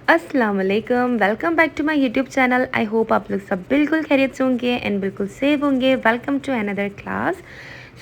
अस्सलाम वालेकुम, welcome back to my YouTube channel. I hope आप लोग सब बिल्कुल खैरियत से होंगे एंड बिल्कुल सेफ होंगे। Welcome to another class.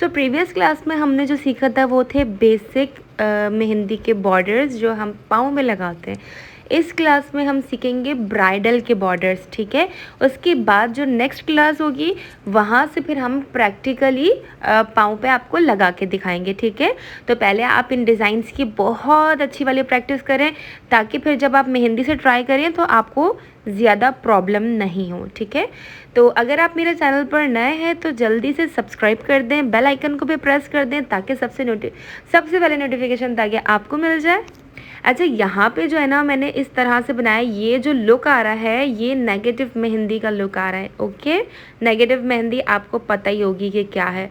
So previous class में हमने जो सीखा था वो थे बेसिक मेहंदी के बॉर्डर्स जो हम पाँव में लगाते हैं। इस क्लास में हम सीखेंगे ब्राइडल के बॉर्डर्स, ठीक है। उसके बाद जो नेक्स्ट क्लास होगी वहाँ से फिर हम प्रैक्टिकली पाँव पे आपको लगा के दिखाएंगे, ठीक है। तो पहले आप इन डिज़ाइंस की बहुत अच्छी वाली प्रैक्टिस करें ताकि फिर जब आप मेहंदी से ट्राई करें तो आपको ज़्यादा प्रॉब्लम नहीं हो, ठीक है। तो अगर आप मेरे चैनल पर नए हैं तो जल्दी से सब्सक्राइब कर दें, बेल आइकन को भी प्रेस कर दें ताकि सबसे पहले नोटिफिकेशन ताकि आपको मिल जाए। अच्छा, यहाँ पे जो है ना मैंने इस तरह से बनाया, ये जो लुक आ रहा है ये नेगेटिव मेहंदी का लुक आ रहा है, ओके। नेगेटिव मेहंदी आपको पता ही होगी कि क्या है।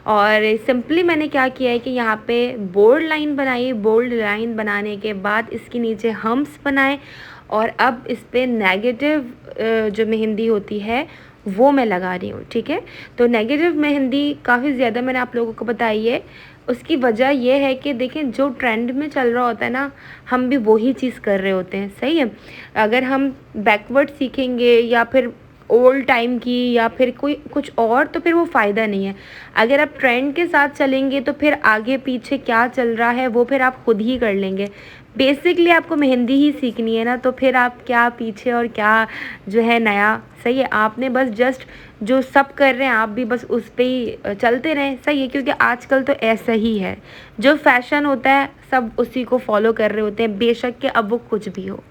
और सिंपली मैंने क्या किया है कि यहाँ पे बोल्ड लाइन बनाई। बोल्ड लाइन बनाने के बाद इसके नीचे हम्प्स बनाए और अब इस पर नेगेटिव जो मेहंदी होती है वो मैं लगा रही हूँ, ठीक है। तो नेगेटिव मेहंदी काफ़ी ज़्यादा मैंने आप लोगों को बताई है। उसकी वजह यह है कि देखें जो ट्रेंड में चल रहा होता है ना, हम भी वही चीज़ कर रहे होते हैं, सही है। अगर हम बैकवर्ड सीखेंगे या फिर ओल्ड टाइम की या फिर कोई कुछ और तो फिर वो फ़ायदा नहीं है। अगर आप ट्रेंड के साथ चलेंगे तो फिर आगे पीछे क्या चल रहा है वो फिर आप खुद ही कर लेंगे। बेसिकली आपको मेहंदी ही सीखनी है ना, तो फिर आप क्या पीछे और क्या जो है नया, सही है। आपने बस जस्ट जो सब कर रहे हैं आप भी बस उस पर ही चलते रहें, सही है। क्योंकि आजकल तो ऐसा ही है, जो फैशन होता है सब उसी को फॉलो कर रहे होते हैं, बेशक कि अब वो कुछ भी हो।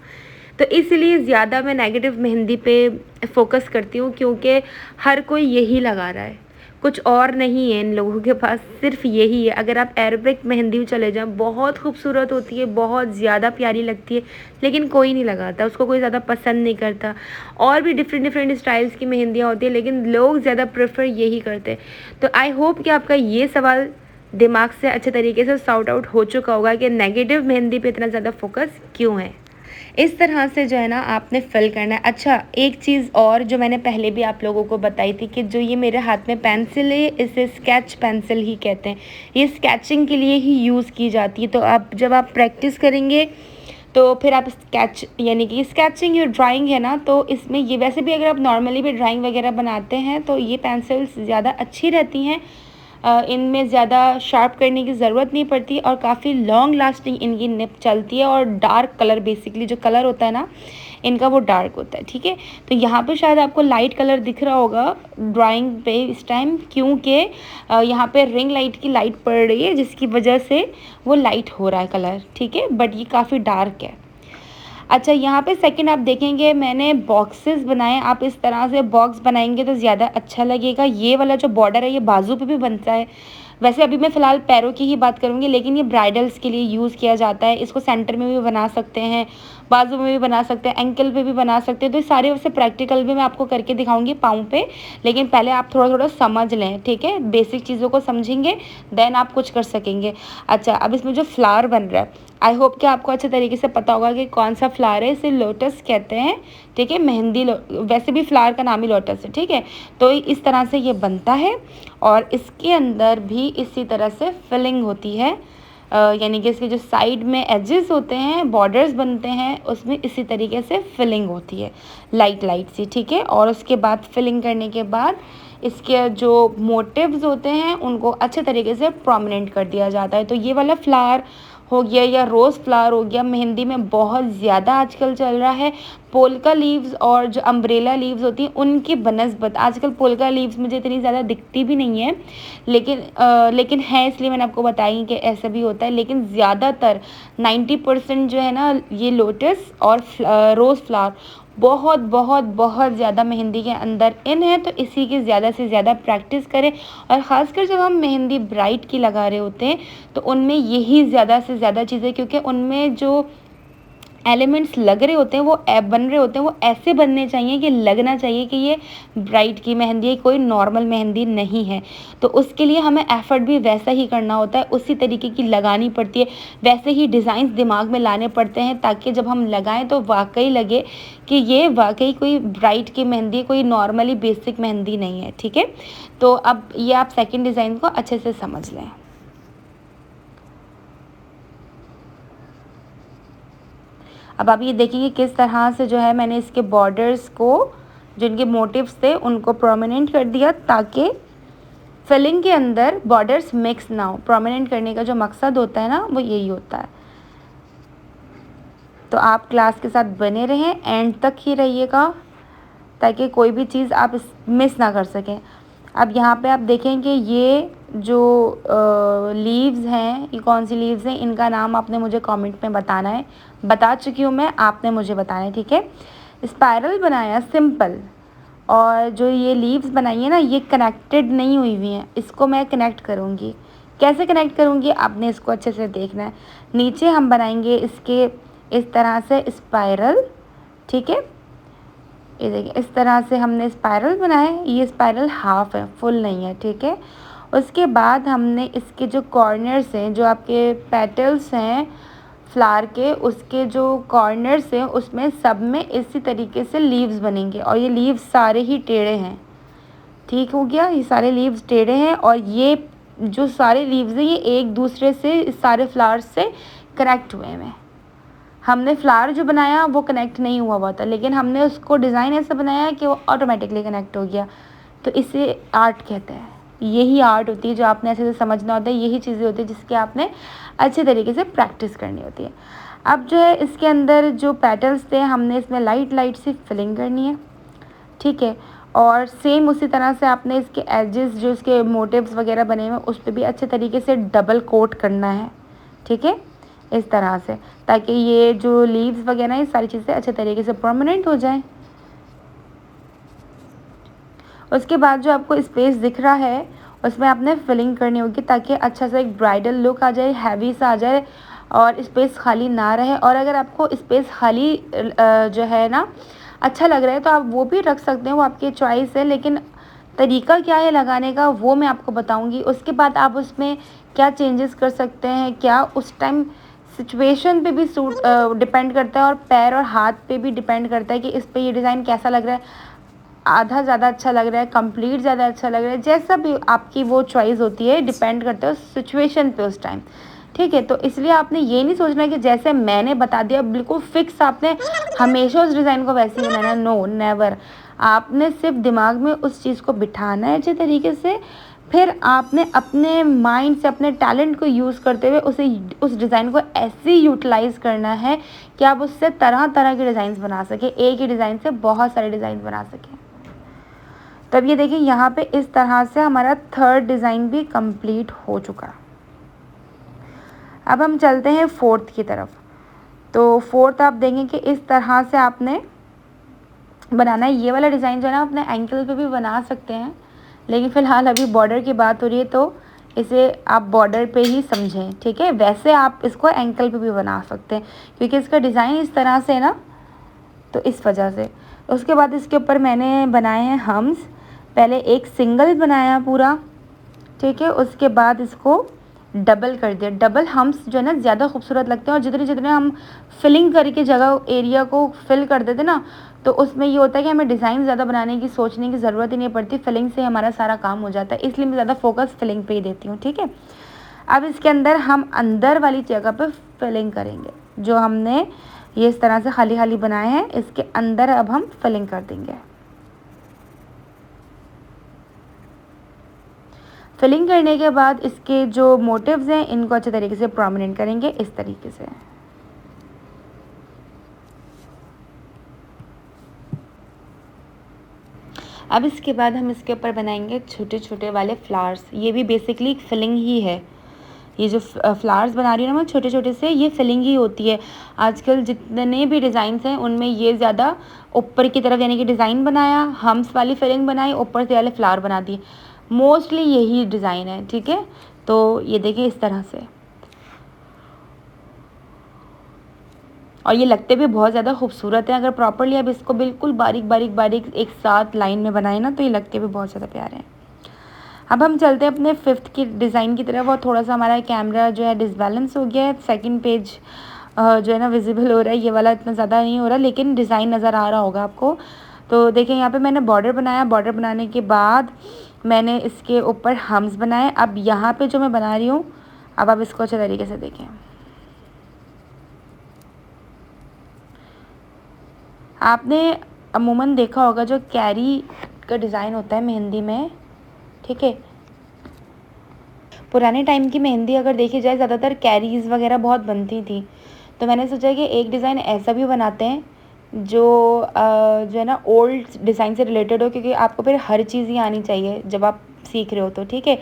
तो इसलिए ज़्यादा मैं नेगेटिव मेहंदी पे फोकस करती हूँ क्योंकि हर कोई यही लगा रहा है, कुछ और नहीं है इन लोगों के पास, सिर्फ यही है। अगर आप अरेबिक मेहंदी में चले जाएं, बहुत खूबसूरत होती है, बहुत ज़्यादा प्यारी लगती है, लेकिन कोई नहीं लगाता उसको, कोई ज़्यादा पसंद नहीं करता। और भी डिफरेंट डिफरेंट स्टाइल्स की मेहंदियाँ होती है लेकिन लोग ज़्यादा प्रेफर यही करते हैं। तो आई होप कि आपका ये सवाल दिमाग से अच्छे तरीके से सॉर्ट आउट हो चुका होगा कि नेगेटिव मेहंदी पे इतना ज़्यादा फोकस क्यों है। इस तरह से जो है ना आपने फिल करना है। अच्छा, एक चीज़ और जो मैंने पहले भी आप लोगों को बताई थी कि जो ये मेरे हाथ में पेंसिल है इसे स्केच पेंसिल ही कहते हैं। ये स्केचिंग के लिए ही यूज़ की जाती है। तो आप जब आप प्रैक्टिस करेंगे तो फिर आप स्केच यानी कि स्केचिंग या ड्राइंग है ना, तो इसमें ये वैसे भी अगर आप नॉर्मली भी ड्राइंग वगैरह बनाते हैं तो ये पेंसिल्स ज़्यादा अच्छी रहती हैं। इनमें ज़्यादा शार्प करने की ज़रूरत नहीं पड़ती और काफ़ी लॉन्ग लास्टिंग इनकी निप चलती है। और डार्क कलर, बेसिकली जो कलर होता है ना इनका वो डार्क होता है, ठीक है। तो यहाँ पे शायद आपको लाइट कलर दिख रहा होगा ड्राइंग पे इस टाइम, क्योंकि यहाँ पे रिंग लाइट की लाइट पड़ रही है जिसकी वजह से वो लाइट हो रहा है कलर, ठीक है। बट ये काफ़ी डार्क है। अच्छा, यहाँ पे सेकंड आप देखेंगे मैंने बॉक्सेस बनाए। आप इस तरह से बॉक्स बनाएंगे तो ज़्यादा अच्छा लगेगा। ये वाला जो बॉर्डर है ये बाजू पे भी बनता है। वैसे अभी मैं फ़िलहाल पैरों की ही बात करूँगी, लेकिन ये ब्राइडल्स के लिए यूज़ किया जाता है। इसको सेंटर में भी बना सकते हैं, बाजू में भी बना सकते हैं, एंकल पे भी बना सकते हैं। तो ये सारे वैसे प्रैक्टिकल भी मैं आपको करके दिखाऊंगी पाँव पे, लेकिन पहले आप थोड़ा थोड़ा समझ लें, ठीक है। बेसिक चीज़ों को समझेंगे देन आप कुछ कर सकेंगे। अच्छा, अब इसमें जो फ्लावर बन रहा है, आई होप कि आपको अच्छे तरीके से पता होगा कि कौन सा फ्लावर है। इसे लोटस कहते हैं, ठीक है। मेहंदी वैसे भी फ्लावर का नाम ही लोटस है, ठीक है। तो इस तरह से ये बनता है और इसके अंदर भी इसी तरह से फिलिंग होती है। यानी कि इसके जो साइड में एजेस होते हैं, बॉर्डर्स बनते हैं, उसमें इसी तरीके से फिलिंग होती है लाइट लाइट सी, ठीक है। और उसके बाद फिलिंग करने के बाद इसके जो मोटिव्स होते हैं उनको अच्छे तरीके से प्रोमिनेंट कर दिया जाता है। तो ये वाला फ्लावर हो गया या रोज़ फ्लावर हो गया, मेहंदी में बहुत ज़्यादा आजकल चल रहा है। पोल्का लीव्स और जो अम्ब्रेला लीव्स होती हैं उनकी बनस्बत आजकल पोल्का लीव्स मुझे इतनी ज़्यादा दिखती भी नहीं है, लेकिन है, इसलिए मैंने आपको बताई कि ऐसा भी होता है। लेकिन ज़्यादातर 90% जो है ना ये लोटस और रोज़ फ्लावर बहुत बहुत बहुत ज़्यादा मेहंदी के अंदर इन है। तो इसी की ज़्यादा से ज़्यादा प्रैक्टिस करें। और ख़ासकर जब हम मेहंदी ब्राइड की लगा रहे होते हैं तो उनमें यही ज़्यादा से ज़्यादा चीज़ें, क्योंकि उनमें जो एलिमेंट्स लग रहे होते हैं वो बन रहे होते हैं वो ऐसे बनने चाहिए कि लगना चाहिए कि ये ब्राइड की मेहंदी है, कोई नॉर्मल मेहंदी नहीं है। तो उसके लिए हमें एफ़र्ट भी वैसा ही करना होता है, उसी तरीके की लगानी पड़ती है, वैसे ही डिज़ाइंस दिमाग में लाने पड़ते हैं ताकि जब हम लगाएं तो वाकई लगे कि ये वाकई कोई ब्राइड की मेहंदी, कोई नॉर्मली बेसिक मेहंदी नहीं है, ठीक है। तो अब ये आप सेकेंड डिज़ाइन को अच्छे से समझ लें। अब आप ये देखेंगे किस तरह से जो है मैंने इसके बॉर्डर्स को, जिनके मोटिव्स थे उनको प्रोमिनेंट कर दिया, ताकि फिलिंग के अंदर बॉर्डर्स मिक्स ना हो। प्रोमिनेंट करने का जो मकसद होता है ना, वो यही होता है। तो आप क्लास के साथ बने रहें, एंड तक ही रहिएगा, ताकि कोई भी चीज़ आप मिस ना कर सकें। अब यहाँ पे आप देखेंगे ये जो लीव्स हैं, ये कौन सी लीव्स हैं, इनका नाम आपने मुझे कमेंट में बताना है। बता चुकी हूँ मैं, आपने मुझे बताना है, ठीक है। स्पाइरल बनाया सिंपल, और जो ये लीव्स बनाई है ना, ये कनेक्टेड नहीं हुई हुई हैं। इसको मैं कनेक्ट करूँगी। कैसे कनेक्ट करूँगी, आपने इसको अच्छे से देखना है। नीचे हम बनाएंगे इसके इस तरह से स्पाइरल, ठीक है। ये देखिए इस तरह से हमने स्पाइरल बनाया है। ये स्पाइरल हाफ है, फुल नहीं है, ठीक है। उसके बाद हमने इसके जो कॉर्नर्स हैं, जो आपके पेटल्स हैं फ्लावर के, उसके जो कॉर्नर्स हैं उसमें सब में इसी तरीके से लीव्स बनेंगे। और ये लीव्स सारे ही टेढ़े हैं, ठीक हो गया। ये सारे लीव्स टेढ़े हैं, और ये जो सारे लीव्स हैं ये एक दूसरे से, इस सारे फ्लावर्स से कनेक्ट हुए हैं। हमने फ्लावर जो बनाया वो कनेक्ट नहीं हुआ था, लेकिन हमने उसको डिज़ाइन ऐसा बनाया कि वो ऑटोमेटिकली कनेक्ट हो गया। तो इसे आर्ट कहते हैं। यही आर्ट होती है जो आपने ऐसे से समझना होता है। यही चीज़ें होती है जिसकी आपने अच्छे तरीके से प्रैक्टिस करनी होती है। अब जो है इसके अंदर जो पेटल्स थे, हमने इसमें लाइट लाइट सी फिलिंग करनी है, ठीक है। और सेम उसी तरह से आपने इसके एजेस, जो इसके मोटिव्स वगैरह बने हुए, उस पर भी अच्छे तरीके से डबल कोट करना है, ठीक है, इस तरह से, ताकि ये जो लीव्स वगैरह ये सारी चीज़ें अच्छे तरीके से परमानेंट हो जाएं। उसके बाद जो आपको स्पेस दिख रहा है उसमें आपने फिलिंग करनी होगी, ताकि अच्छा सा एक ब्राइडल लुक आ जाए, हैवी सा आ जाए, और स्पेस खाली ना रहे। और अगर आपको स्पेस खाली जो है ना अच्छा लग रहा है तो आप वो भी रख सकते हैं, वो आपकी चॉइस है। लेकिन तरीका क्या है लगाने का वो मैं आपको बताऊंगी। उसके बाद आप उसमें क्या चेंजेस कर सकते हैं, क्या उस टाइम सिचुएशन पे भी सूट डिपेंड करता है, और पैर और हाथ पे भी डिपेंड करता है कि इस पे ये डिज़ाइन कैसा लग रहा है। आधा ज़्यादा अच्छा लग रहा है, कंप्लीट ज़्यादा अच्छा लग रहा है, जैसा भी आपकी वो चॉइस होती है, डिपेंड करता है उस सिचुएशन पे उस टाइम, ठीक है। तो इसलिए आपने ये नहीं सोचना कि जैसे मैंने बता दिया बिल्कुल फिक्स आपने हमेशा उस डिज़ाइन को वैसे ही बनाना, नो नेवर। आपने सिर्फ दिमाग में उस चीज़ को बिठाना है अच्छे तरीके से, फिर आपने अपने माइंड से, अपने टैलेंट को यूज़ करते हुए उस डिज़ाइन को ऐसे यूटिलाइज़ करना है कि आप उससे तरह तरह के डिज़ाइंस बना सकें, एक ही डिज़ाइन से बहुत सारे डिज़ाइन बना सकें। तब ये देखिए यहाँ पे इस तरह से हमारा थर्ड डिज़ाइन भी कंप्लीट हो चुका। अब हम चलते हैं फोर्थ की तरफ। तो फोर्थ आप देखेंगे कि इस तरह से आपने बनाना है। ये वाला डिज़ाइन जो है ना अपने एंकल पे भी बना सकते हैं, लेकिन फ़िलहाल अभी बॉर्डर की बात हो रही है तो इसे आप बॉर्डर पे ही समझें, ठीक है। वैसे आप इसको एंकल पे भी बना सकते हैं क्योंकि इसका डिज़ाइन इस तरह से है ना, तो इस वजह से। उसके बाद इसके ऊपर मैंने बनाए हैं हम्स। पहले एक सिंगल बनाया पूरा, ठीक है, उसके बाद इसको डबल कर दिया। डबल हम्स जो है ना ज़्यादा खूबसूरत लगते हैं, और जितने जितने हम फिलिंग करके जगह एरिया को फिल कर देते ना, तो उसमें ये होता है कि हमें डिज़ाइन ज़्यादा बनाने की, सोचने की ज़रूरत ही नहीं पड़ती। फिलिंग से हमारा सारा काम हो जाता है, इसलिए मैं ज़्यादा फोकस फिलिंग पे ही देती हूँ, ठीक है। अब इसके अंदर हम अंदर वाली जगह पे फिलिंग करेंगे, जो हमने ये इस तरह से खाली खाली बनाए हैं, इसके अंदर अब हम फिलिंग कर देंगे। फिलिंग करने के बाद इसके जो मोटिव्स हैं इनको अच्छे तरीके से प्रोमिनेंट करेंगे इस तरीके से। अब इसके बाद हम इसके ऊपर बनाएंगे छोटे छोटे वाले फ्लावर्स। ये भी बेसिकली एक फिलिंग ही है। ये जो फ्लावर्स बना रही हूँ ना मैं छोटे छोटे से, ये फिलिंग ही होती है। आजकल जितने भी डिज़ाइंस हैं उनमें ये ज़्यादा ऊपर की तरफ यानी कि डिज़ाइन बनाया, हम्स वाली फिलिंग बनाई, ऊपर से वाले फ्लावर बना दिए, मोस्टली यही डिज़ाइन है, ठीक है। तो ये देखिए इस तरह से, और ये लगते भी बहुत ज़्यादा खूबसूरत है। अगर प्रॉपरली अब इसको बिल्कुल बारीक बारीक बारीक एक साथ लाइन में बनाए ना, तो ये लगते भी बहुत ज़्यादा प्यारे हैं। अब हम चलते हैं अपने फिफ्थ की डिज़ाइन की तरफ, और थोड़ा सा हमारा कैमरा जो है डिसबैलेंस हो गया है। सेकंड पेज जो है ना विजिबल हो रहा है, ये वाला इतना ज़्यादा नहीं हो रहा, लेकिन डिज़ाइन नज़र आ रहा होगा आपको। तो देखिए यहाँ पे मैंने बॉर्डर बनाया, बॉर्डर बनाने के बाद मैंने इसके ऊपर हम्स बनाए। अब यहाँ पे जो मैं बना रही हूँ, अब आप इसको अच्छे तरीके से देखें। आपने अमूमन देखा होगा जो कैरी का डिज़ाइन होता है मेहंदी में, ठीक है, पुराने टाइम की मेहंदी अगर देखी जाए ज़्यादातर कैरीज़ वगैरह बहुत बनती थी। तो मैंने सोचा कि एक डिज़ाइन ऐसा भी बनाते हैं जो जो है ना ओल्ड डिज़ाइन से रिलेटेड हो, क्योंकि आपको फिर हर चीज़ ही आनी चाहिए जब आप सीख रहे हो तो, ठीक है।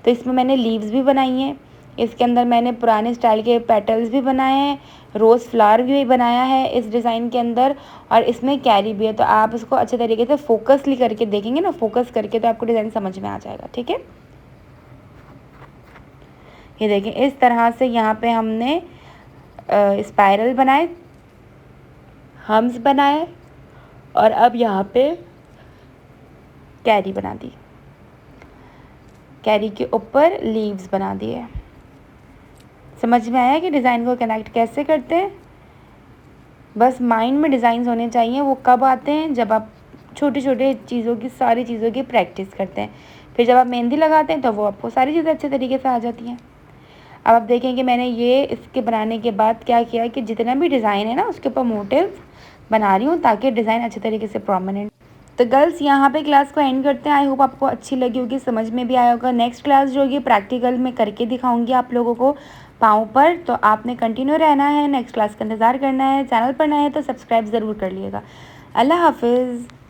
तो इसमें मैंने लीव्स भी बनाई हैं, इसके अंदर मैंने पुराने स्टाइल के पेटल्स भी बनाए हैं, रोज़ फ्लावर भी बनाया है इस डिज़ाइन के अंदर, और इसमें कैरी भी है। तो आप इसको अच्छे तरीके से फोकसली करके देखेंगे ना, फोकस करके, तो आपको डिज़ाइन समझ में आ जाएगा, ठीक है। ये देखें इस तरह से यहाँ पे हमने स्पाइरल बनाए, हम्स बनाए, और अब यहाँ पे कैरी बना दी, कैरी के ऊपर लीव्स बना दिए। समझ में आया कि डिज़ाइन को कनेक्ट कैसे करते हैं। बस माइंड में डिज़ाइंस होने चाहिए। वो कब आते हैं? जब आप छोटे छोटे चीज़ों की, सारी चीज़ों की प्रैक्टिस करते हैं। फिर जब आप मेहंदी लगाते हैं तो वो आपको सारी चीज़ें अच्छे तरीके से आ जाती हैं। अब आप देखें कि मैंने ये इसके बनाने के बाद क्या किया कि जितना भी डिज़ाइन है ना उसके ऊपर मोटिव्स बना रही हूँ ताकि डिज़ाइन अच्छे तरीके से प्रोमिनेंट। तो गर्ल्स यहाँ पे क्लास को एंड करते हैं। आई होप आपको अच्छी लगी होगी, समझ में भी आया होगा। नेक्स्ट क्लास जो होगी प्रैक्टिकल में करके दिखाऊंगी आप लोगों को पाँव पर, तो आपने कंटिन्यू रहना है, नेक्स्ट क्लास का इंतज़ार करना है। चैनल पर नए हैं तो सब्सक्राइब ज़रूर कर लिएगा। अल्लाह हाफिज़।